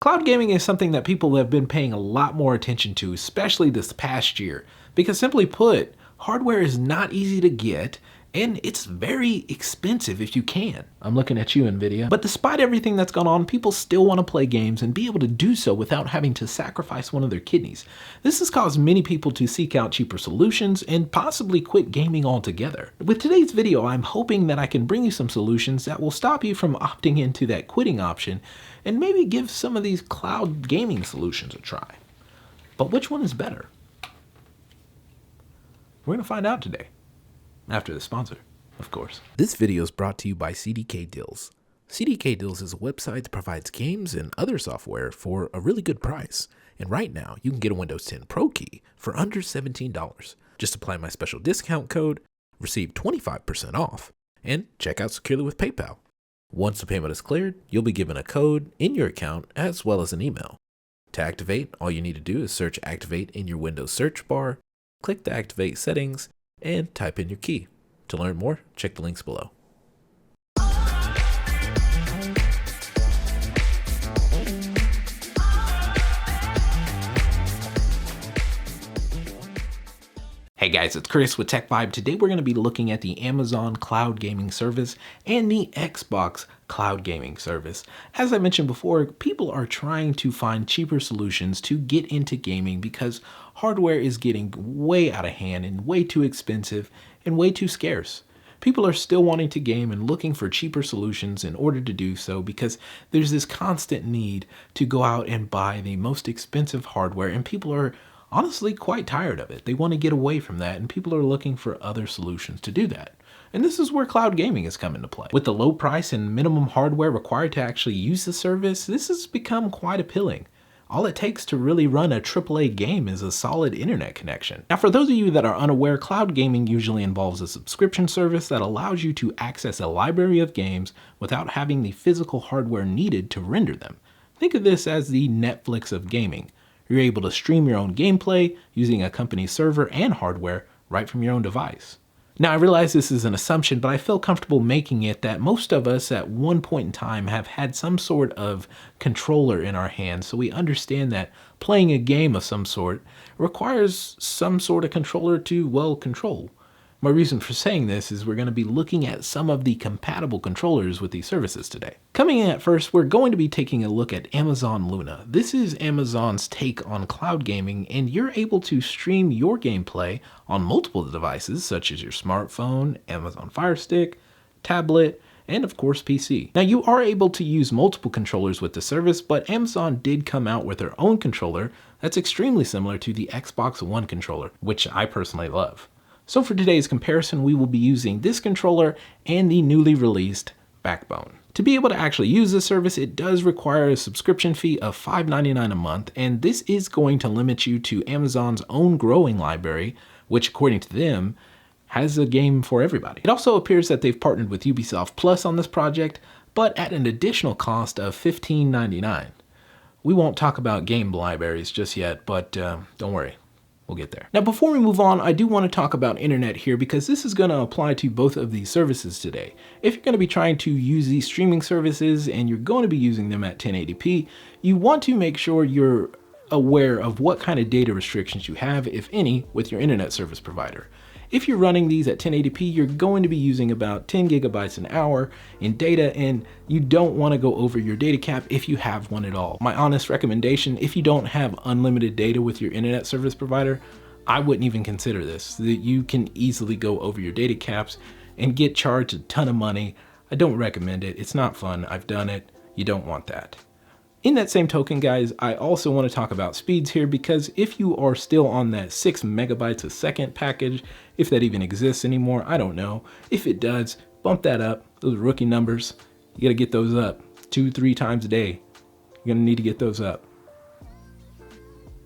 Cloud gaming is something that people have been paying a lot more attention to, especially this past year, because simply put, hardware is not easy to get and it's very expensive if you can. I'm looking at you, Nvidia. But despite everything that's gone on, people still want to play games and be able to do so without having to sacrifice one of their kidneys. This has caused many people to seek out cheaper solutions and possibly quit gaming altogether. With today's video, I'm hoping that I can bring you some solutions that will stop you from opting into that quitting option and maybe give some of these cloud gaming solutions a try. But which one is better? We're going to find out today. After the sponsor, of course. This video is brought to you by CDK Deals. CDK Deals is a website that provides games and other software for a really good price. And right now, you can get a Windows 10 Pro key for under $17. Just apply my special discount code, receive 25% off, and check out securely with PayPal. Once the payment is cleared, you'll be given a code in your account as well as an email. To activate, all you need to do is search Activate in your Windows search bar, click the Activate settings, and type in your key. To learn more, check the links below. Hey guys, it's Chris with Tech Vibe. Today we're going to be looking at the Amazon Cloud Gaming Service and the Xbox Cloud Gaming Service. As I mentioned before, people are trying to find cheaper solutions to get into gaming because hardware is getting way out of hand and way too expensive and way too scarce. People are still wanting to game and looking for cheaper solutions in order to do so because there's this constant need to go out and buy the most expensive hardware, and people are honestly quite tired of it. They want to get away from that, and people are looking for other solutions to do that. And this is where cloud gaming has come into play. With the low price and minimum hardware required to actually use the service, this has become quite appealing. All it takes to really run a AAA game is a solid internet connection. Now, for those of you that are unaware, cloud gaming usually involves a subscription service that allows you to access a library of games without having the physical hardware needed to render them. Think of this as the Netflix of gaming. You're able to stream your own gameplay using a company's server and hardware right from your own device. Now, I realize this is an assumption, but I feel comfortable making it that most of us at one point in time have had some sort of controller in our hands, so we understand that playing a game of some sort requires some sort of controller to, well, control. My reason for saying this is we're going to be looking at some of the compatible controllers with these services today. Coming in at first, we're going to be taking a look at Amazon Luna. This is Amazon's take on cloud gaming, and you're able to stream your gameplay on multiple devices such as your smartphone, Amazon Fire Stick, tablet, and of course PC. Now, you are able to use multiple controllers with the service, but Amazon did come out with their own controller that's extremely similar to the Xbox One controller, which I personally love. So for today's comparison, we will be using this controller and the newly released Backbone. To be able to actually use this service, it does require a subscription fee of $5.99 a month, and this is going to limit you to Amazon's own growing library, which according to them, has a game for everybody. It also appears that they've partnered with Ubisoft Plus on this project, but at an additional cost of $15.99. We won't talk about game libraries just yet, but don't worry. We'll get there. Now, before we move on, I do want to talk about internet here because this is going to apply to both of these services today. If you're going to be trying to use these streaming services and you're going to be using them at 1080p, you want to make sure you're aware of what kind of data restrictions you have, if any, with your internet service provider. If you're running these at 1080p, you're going to be using about 10 gigabytes an hour in data, and you don't want to go over your data cap if you have one at all. My honest recommendation, if you don't have unlimited data with your internet service provider, I wouldn't even consider this. You can easily go over your data caps and get charged a ton of money. I don't recommend it. It's not fun. I've done it. You don't want that. In that same token, guys, I also want to talk about speeds here because if you are still on that 6 megabytes a second package, if that even exists anymore, I don't know. If it does, bump that up. Those rookie numbers, you got to get those up 2-3 times a day. You're going to need to get those up.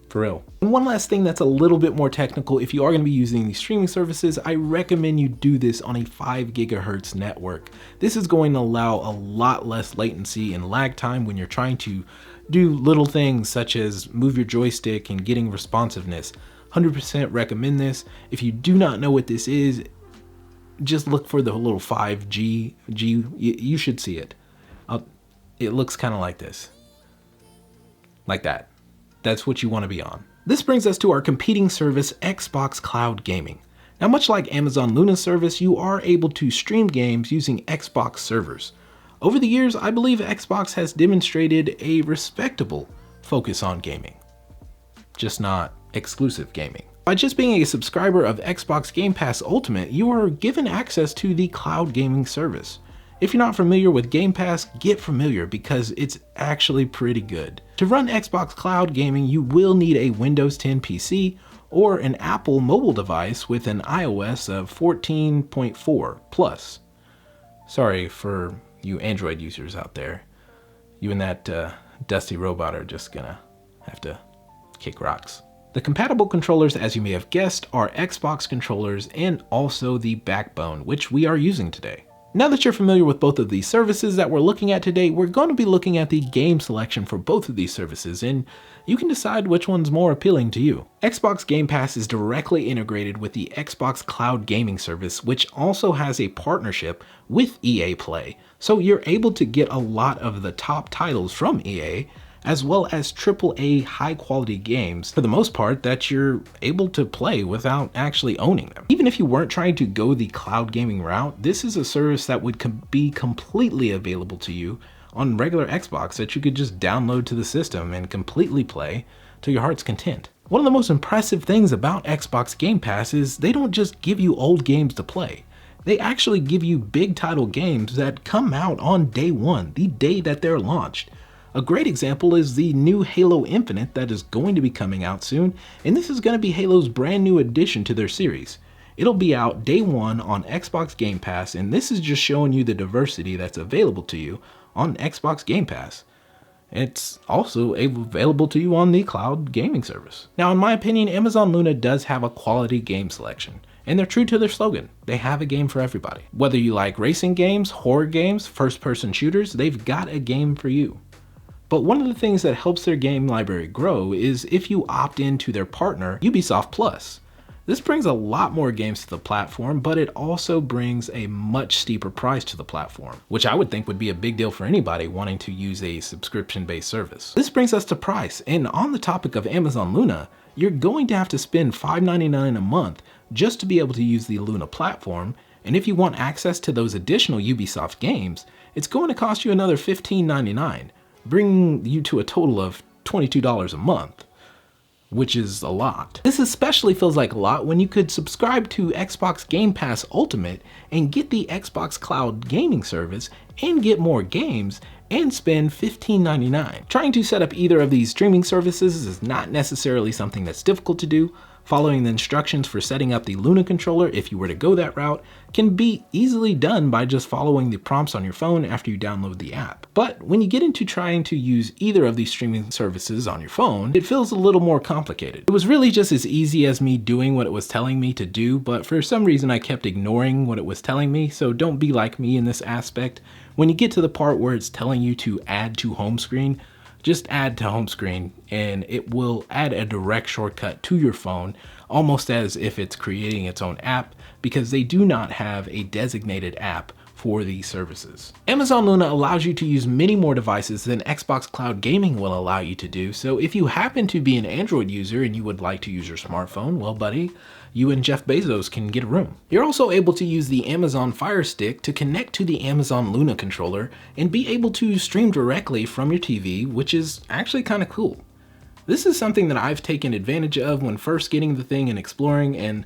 For real. And one last thing that's a little bit more technical, if you are going to be using these streaming services, I recommend you do this on a 5 gigahertz network. This is going to allow a lot less latency and lag time when you're trying to do little things such as move your joystick and getting responsiveness. 100% recommend this. If you do not know what this is, just look for the little 5G. You should see it. It looks kind of like this. like that. That's what you want to be on. This brings us to our competing service, Xbox Cloud Gaming. Now, much like Amazon Luna service, you are able to stream games using Xbox servers. Over the years, I believe Xbox has demonstrated a respectable focus on gaming, just not exclusive gaming. By just being a subscriber of Xbox Game Pass Ultimate, you are given access to the cloud gaming service. If you're not familiar with Game Pass, get familiar because it's actually pretty good. To run Xbox Cloud Gaming, you will need a Windows 10 PC or an Apple mobile device with an iOS of 14.4 plus. Sorry for you Android users out there. You and that dusty robot are just gonna have to kick rocks. The compatible controllers, as you may have guessed, are Xbox controllers and also the Backbone, which we are using today. Now that you're familiar with both of these services that we're looking at today, we're going to be looking at the game selection for both of these services, and you can decide which one's more appealing to you. Xbox Game Pass is directly integrated with the Xbox Cloud Gaming service, which also has a partnership with EA Play, so you're able to get a lot of the top titles from EA, as well as AAA high-quality games, for the most part, that you're able to play without actually owning them. Even if you weren't trying to go the cloud gaming route, this is a service that would be completely available to you on regular Xbox that you could just download to the system and completely play to your heart's content. One of the most impressive things about Xbox Game Pass is they don't just give you old games to play. They actually give you big title games that come out on day one, the day that they're launched. A great example is the new Halo Infinite that is going to be coming out soon, and this is going to be Halo's brand new addition to their series. It'll be out day one on Xbox Game Pass, and this is just showing you the diversity that's available to you on Xbox Game Pass. It's also available to you on the cloud gaming service. Now, in my opinion, Amazon Luna does have a quality game selection, and they're true to their slogan. They have a game for everybody. Whether you like racing games, horror games, first-person shooters, they've got a game for you. But one of the things that helps their game library grow is if you opt into their partner, Ubisoft Plus. This brings a lot more games to the platform, but it also brings a much steeper price to the platform, which I would think would be a big deal for anybody wanting to use a subscription-based service. This brings us to price, and on the topic of Amazon Luna, you're going to have to spend $5.99 a month just to be able to use the Luna platform, and if you want access to those additional Ubisoft games, it's going to cost you another $15.99. bringing you to a total of $22 a month, which is a lot. This especially feels like a lot when you could subscribe to Xbox Game Pass Ultimate and get the Xbox Cloud Gaming service and get more games and spend $15.99. Trying to set up either of these streaming services is not necessarily something that's difficult to do. Following the instructions for setting up the Luna controller, if you were to go that route, can be easily done by just following the prompts on your phone after you download the app. But when you get into trying to use either of these streaming services on your phone, it feels a little more complicated. It was really just as easy as me doing what it was telling me to do, but for some reason I kept ignoring what it was telling me, so don't be like me in this aspect. When you get to the part where it's telling you to add to home screen, just add to home screen and it will add a direct shortcut to your phone, almost as if it's creating its own app, because they do not have a designated app for these services. Amazon Luna allows you to use many more devices than Xbox Cloud Gaming will allow you to do, so if you happen to be an Android user and you would like to use your smartphone, well buddy, you and Jeff Bezos can get a room. You're also able to use the Amazon Fire Stick to connect to the Amazon Luna controller and be able to stream directly from your TV, which is actually kind of cool. This is something that I've taken advantage of when first getting the thing and exploring, and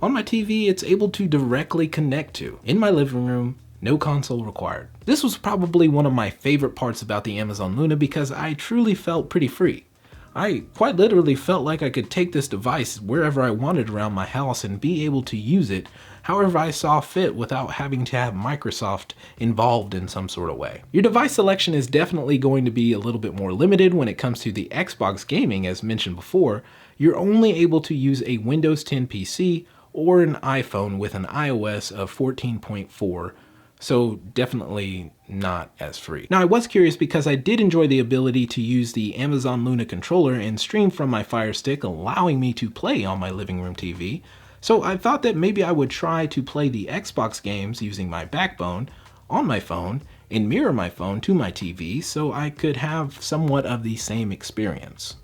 on my TV it's able to directly connect to. In my living room, no console required. This was probably one of my favorite parts about the Amazon Luna because I truly felt pretty free. I quite literally felt like I could take this device wherever I wanted around my house and be able to use it however I saw fit without having to have Microsoft involved in some sort of way. Your device selection is definitely going to be a little bit more limited when it comes to the Xbox gaming, as mentioned before. You're only able to use a Windows 10 PC or an iPhone with an iOS of 14.4. So definitely not as free. Now I was curious because I did enjoy the ability to use the Amazon Luna controller and stream from my Fire Stick, allowing me to play on my living room TV. So I thought that maybe I would try to play the Xbox games using my Backbone on my phone and mirror my phone to my TV so I could have somewhat of the same experience.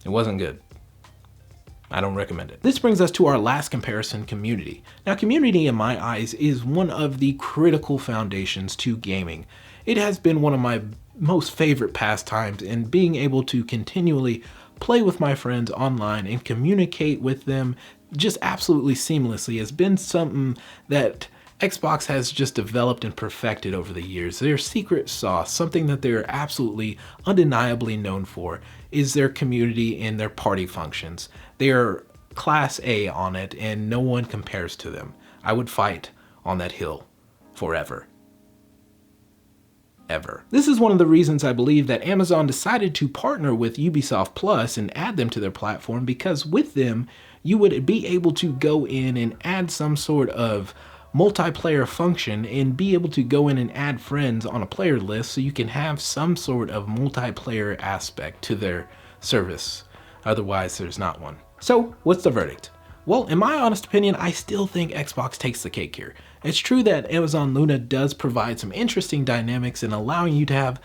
It wasn't good. I don't recommend it. This brings us to our last comparison, community. Now, community in my eyes is one of the critical foundations to gaming. It has been one of my most favorite pastimes, and being able to continually play with my friends online and communicate with them just absolutely seamlessly has been something that Xbox has just developed and perfected over the years. Their secret sauce, something that they're absolutely undeniably known for, is their community and their party functions. They are class A on it, and no one compares to them. I would fight on that hill forever. Ever. This is one of the reasons I believe that Amazon decided to partner with Ubisoft Plus and add them to their platform, because with them, you would be able to go in and add some sort of multiplayer function and be able to go in and add friends on a player list so you can have some sort of multiplayer aspect to their service. Otherwise, there's not one. So what's the verdict? Well, in my honest opinion, I still think Xbox takes the cake here. It's true that Amazon Luna does provide some interesting dynamics in allowing you to have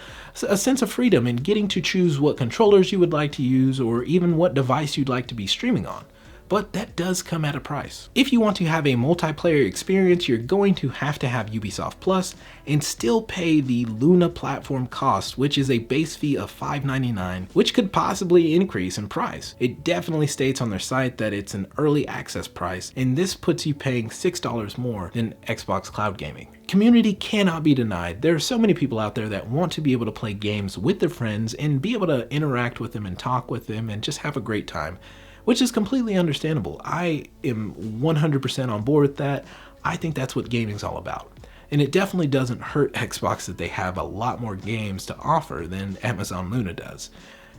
a sense of freedom in getting to choose what controllers you would like to use or even what device you'd like to be streaming on. But that does come at a price. If you want to have a multiplayer experience, you're going to have Ubisoft Plus and still pay the Luna platform cost, which is a base fee of $5.99, which could possibly increase in price. It definitely states on their site that it's an early access price, and this puts you paying $6 more than Xbox Cloud Gaming. Community cannot be denied. There are so many people out there that want to be able to play games with their friends and be able to interact with them and talk with them and just have a great time, which is completely understandable. I am 100% on board with that. I think that's what gaming's all about. And it definitely doesn't hurt Xbox that they have a lot more games to offer than Amazon Luna does.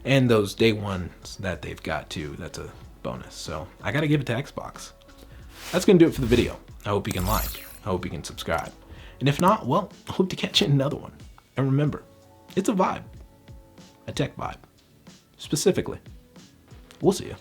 And those day ones that they've got too, that's a bonus. So I gotta give it to Xbox. That's gonna do it for the video. I hope you can like, I hope you can subscribe. And if not, well, I hope to catch you in another one. And remember, it's a vibe, a tech vibe, specifically. We'll see you.